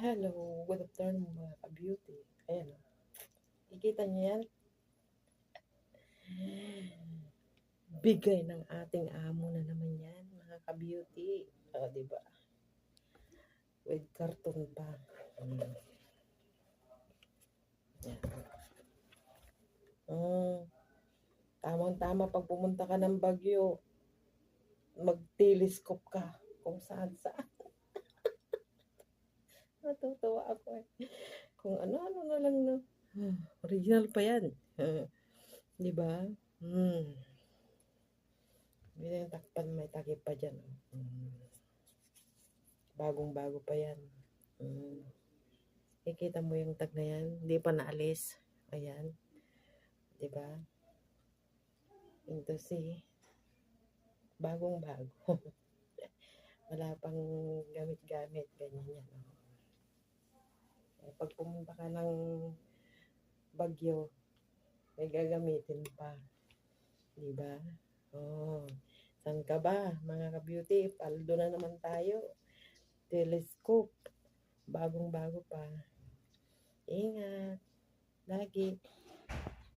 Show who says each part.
Speaker 1: Hello, good afternoon mga ka-beauty. Ayan o. Kikita niyo yan? Bigay ng ating amo na naman yan, mga ka-beauty. O, diba? With carton pa. Yan. Tamang-tama pag pumunta ka ng Baguio, mag-telescope ka kung saan-saan. Natutuwa ako eh. Kung ano-ano na lang no. Original pa yan. Diba? Hindi yung takpan, may takip pa dyan. Bagong-bago pa yan. Ikita mo yung tag na yan, hindi pa naalis. Ayan. Diba? Ito si bagong-bago. Wala pang gamit-gamit. Ganyan yan. Pag pumunta ka ng Baguio, may gagamitin pa. Diba? Oh. Saan ka ba, mga ka-beauty? Paldo na naman tayo. Telescope. Bagong-bago pa. Ingat. Lagi.